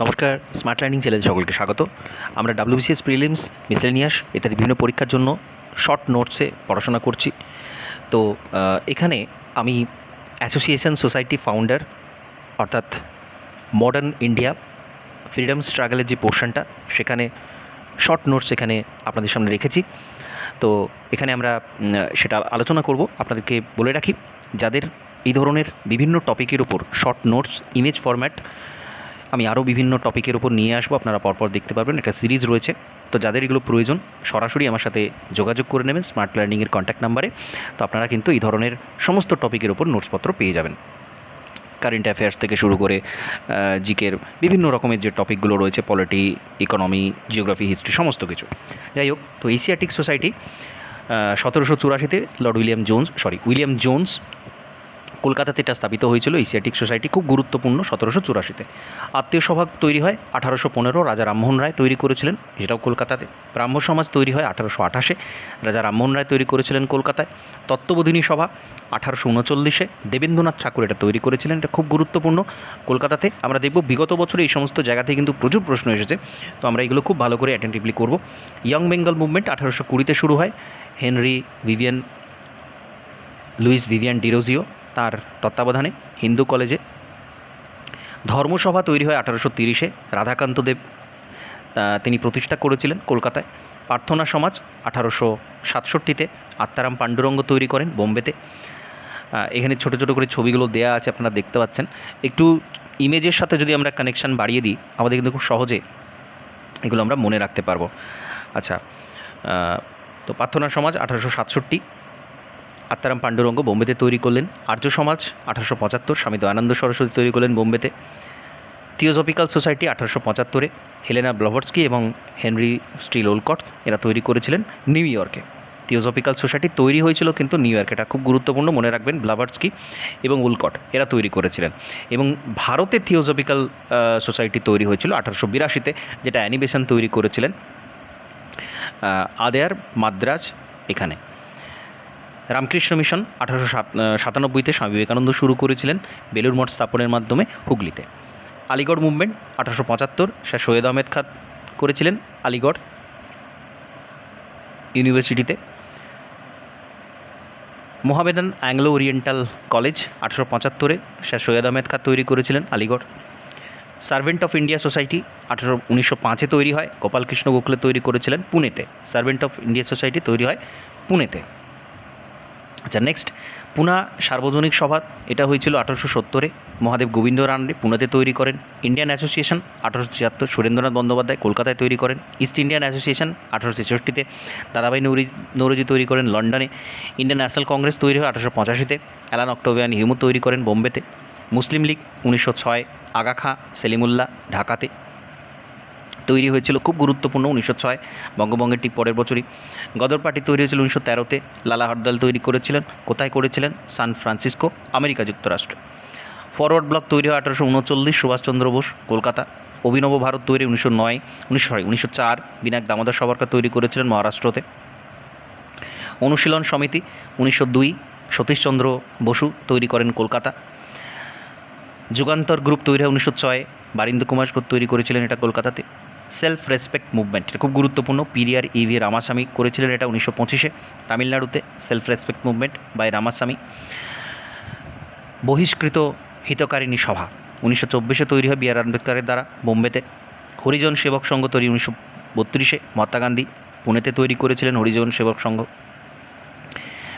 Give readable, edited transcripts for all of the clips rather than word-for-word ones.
নমস্কার, smart learning চ্যানেলে সকলকে স্বাগত। আমরা ডাব্লিউবিসিএস প্রিলিমস, মিসেলেনিয়াস ইত্যাদি বিভিন্ন পরীক্ষার জন্য শর্ট নোটসে পড়াশোনা করছি। তো এখানে আমি অ্যাসোসিয়েশন সোসাইটি ফাউন্ডার অর্থাৎ মডার্ন ইন্ডিয়া ফ্রিডম স্ট্রাগলের যে পোর্শনটা, সেখানে শর্ট নোটস এখানে আপনাদের সামনে রেখেছি। তো এখানে আমরা সেটা আলোচনা করব। আপনাদেরকে বলে রাখি, যাদের এই ধরনের বিভিন্ন টপিকের উপর শর্ট নোটস ইমেজ ফরম্যাট আমি আরও বিভিন্ন টপিকের উপর নিয়ে আসবো, আপনারা পরপর দেখতে পারবেন। একটা সিরিজ রয়েছে। তো যাদের এগুলো প্রয়োজন সরাসরি আমার সাথে যোগাযোগ করে নেবেন স্মার্ট লার্নিংয়ের কন্ট্যাক্ট নাম্বারে। তো আপনারা কিন্তু এই ধরনের সমস্ত টপিকের উপর নোটসপত্র পেয়ে যাবেন। কারেন্ট অ্যাফেয়ার্স থেকে শুরু করে জিকের বিভিন্ন রকমের যে টপিকগুলো রয়েছে, পলিটি, ইকোনমি, জিওগ্রাফি, হিস্ট্রি, সমস্ত কিছু। যাই হোক, তো এশিয়াটিক সোসাইটি 1784-তে উইলিয়াম জোন্স কলকাতাতে এটা স্থাপিত হয়েছিল। এশিয়াটিক সোসাইটি খুব গুরুত্বপূর্ণ। 1784-তে আত্মীয় সভা তৈরি হয় 1815, রাজা রামমোহন রায় তৈরি করেছিলেন, সেটাও কলকাতাতে। ব্রাহ্ম সমাজ তৈরি হয় 1828-এ, রাজা রামমোহন রায় তৈরি করেছিলেন কলকাতায়। তত্ত্ববোধিনী সভা 1839-এ দেবেন্দ্রনাথ ঠাকুর এটা তৈরি করেছিলেন, এটা খুব গুরুত্বপূর্ণ কলকাতাতে। আমরা দেখব বিগত বছরে এই সমস্ত জায়গাতেই কিন্তু প্রচুর প্রশ্ন এসেছে, তো আমরা এগুলো খুব ভালো করে অ্যাটেন্টিভলি করব। ইয়ং বেঙ্গল মুভমেন্ট 1820-তে শুরু হয়, লুইস ভিভিয়ান ডিরোজিও তার তত্ত্বাবধানে হিন্দু কলেজে। ধর্মসভা তৈরি হয় 1830-এ, রাধাকান্ত দেব তিনি প্রতিষ্ঠা করেছিলেন কলকাতায়। প্রার্থনা সমাজ 1867-তে আত্মারাম পাণ্ডুরঙ্গ তৈরি করেন বোম্বেতে। এখানে ছোটো ছোটো করে ছবিগুলো দেয়া আছে, আপনারা দেখতে পাচ্ছেন। একটু ইমেজের সাথে যদি আমরা কানেকশান বাড়িয়ে দিই, আমাদের কিন্তু খুব সহজে এগুলো আমরা মনে রাখতে পারবো। আচ্ছা, তো প্রার্থনা সমাজ 1867, আত্মারাম পাণ্ডুরঙ্গ বোম্বেতে তৈরি করলেন। আর্য সমাজ 1875, স্বামী দয়ানন্দ সরস্বতী তৈরি করলেন বোম্বেতে। থিওজফিক্যাল সোসাইটি 1875-এ হেলেনা ব্লভাটস্কি এবং হেনরি স্টিল ওলকট এরা তৈরি করেছিলেন নিউ ইয়র্কে। থিওজফিক্যাল সোসাইটি তৈরি হয়েছিল কিন্তু নিউ ইয়র্কে, এটা খুব গুরুত্বপূর্ণ, মনে রাখবেন। ব্লভাটস্কি এবং উলকট এরা তৈরি করেছিলেন। এবং ভারতে থিওজফিক্যাল সোসাইটি তৈরি হয়েছিল 1882-তে, যেটা অ্যানিবেশন তৈরি করেছিলেন আদেয়ার মাদ্রাজ এখানে। রামকৃষ্ণ মিশন 1897-তে স্বামী বিবেকানন্দ শুরু করেছিলেন বেলুড় মঠ স্থাপনের মাধ্যমে হুগলিতে। আলিগড় মুভমেন্ট 1875 স্যার সৈয়দ আহমেদ খান করেছিলেন আলিগড় ইউনিভার্সিটিতে। মোহামেডান অ্যাংলো ওরিয়েন্টাল কলেজ 1875-এ স্যার সৈয়দ আহমেদ খান তৈরি করেছিলেন Aligarh. Servant of India society 1905-এ তৈরি হয়, গোপালকৃষ্ণ গোখলে তৈরি করেছিলেন পুনেতে। সার্ভেন্ট অফ ইন্ডিয়া সোসাইটি তৈরি হয় পুনেতে। আচ্ছা, নেক্সট পুনা সার্বজনিক সভা, এটা হয়েছিল 1870-এ, মহাদেব গোবিন্দ রানড়ে পুনেতে তৈরি করেন। ইন্ডিয়ান অ্যাসোসিয়েশন 1876, সুরেন্দ্রনাথ বন্দ্যোপাধ্যায় কলকাতায় তৈরি করেন। ইস্ট ইন্ডিয়ান অ্যাসোসিয়েশন 1866-তে দাদাভাই নৌরোজি তৈরি করেন লন্ডনে। ইন্ডিয়ান ন্যাশনাল কংগ্রেস তৈরি হয় 1885-তে, অ্যালান অক্টোভিয়ান হিউম তৈরি করেন বোম্বেতে। মুসলিম লীগ 1906, আগা খাঁ সেলিমুল্লাহ ঢাকাতে তৈরি হয়েছিল, খুব গুরুত্বপূর্ণ। 1906 বঙ্গভঙ্গের ঠিক পরের বছরই। গদর পার্টি তৈরি হয়েছিল 1913-তে, লালা হরদল তৈরি করেছিলেন, কোথায় করেছিলেন? সান ফ্রান্সিসকো, আমেরিকা যুক্তরাষ্ট্র। ফরওয়ার্ড ব্লক তৈরি হয় 1839, সুভাষচন্দ্র বোস কলকাতা। অভিনব ভারত তৈরি 1904, বিনায়ক দামোদর সাভারকর তৈরি করেছিলেন মহারাষ্ট্রতে। অনুশীলন সমিতি 1902, সতীশচন্দ্র বসু তৈরি করেন কলকাতা। যুগান্তর গ্রুপ তৈরি হয় 1906, বারিন্দ্র কুমার ঘোষ তৈরি করেছিলেন এটা কলকাতাতে। সেলফ রেসপেক্ট মুভমেন্ট, এটা খুব গুরুত্বপূর্ণ, পিরিয়ার ইভি রামাস্বামী করেছিলেন এটা 1925-এ তামিলনাড়ুতে। Self respect movement by Ramaswami. Bahishkrit Hitakarini সভা 1924-এ তৈরি হয় বি আর আম্বেদকরের দ্বারা বোম্বেতে। হরিজন সেবক সংঘ তৈরি 1932-এ, মহাত্মা গান্ধী পুনেতে তৈরি করেছিলেন হরিজন সেবক সংঘ।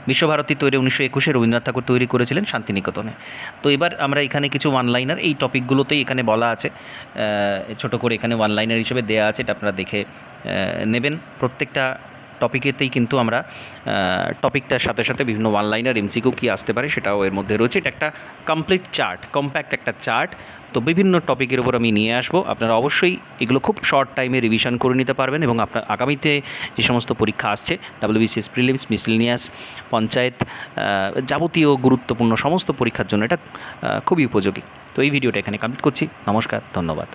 বিশ্বভারতী তৈরি 1921-এ, রবীন্দ্রনাথ ঠাকুর তৈরি করেছিলেন শান্তিনিকেতনে। তো এবার আমরা এখানে কিছু ওয়ান লাইনার এই টপিকগুলোতেই এখানে বলা আছে, ছোট করে এখানে ওয়ান লাইনার হিসেবে দেওয়া আছে, এটা আপনারা দেখে নেবেন। প্রত্যেকটা টপিকেতেই কিন্তু আমরা টপিকটার সাথে সাথে বিভিন্ন ওয়ান লাইনার এমসিকিউ কী আসতে পারে সেটাও এর মধ্যে রয়েছে। এটা একটা কমপ্লিট চার্ট, কম্প্যাক্ট একটা চার্ট। তো বিভিন্ন টপিকের উপর আমি নিয়ে আসবো, আপনারা অবশ্যই এগুলো খুব শর্ট টাইমে রিভিশন করে নিতে পারবেন এবং আপনার আগামীতে যে সমস্ত পরীক্ষা আসছে, ডাব্লিউবিসিএস প্রিলিমস, মিসেলেনিয়াস, পঞ্চায়েত, যাবতীয় গুরুত্বপূর্ণ সমস্ত পরীক্ষার জন্য এটা খুবই উপযোগী। তো এই ভিডিওটা এখানে কমপ্লিট করছি। নমস্কার, ধন্যবাদ।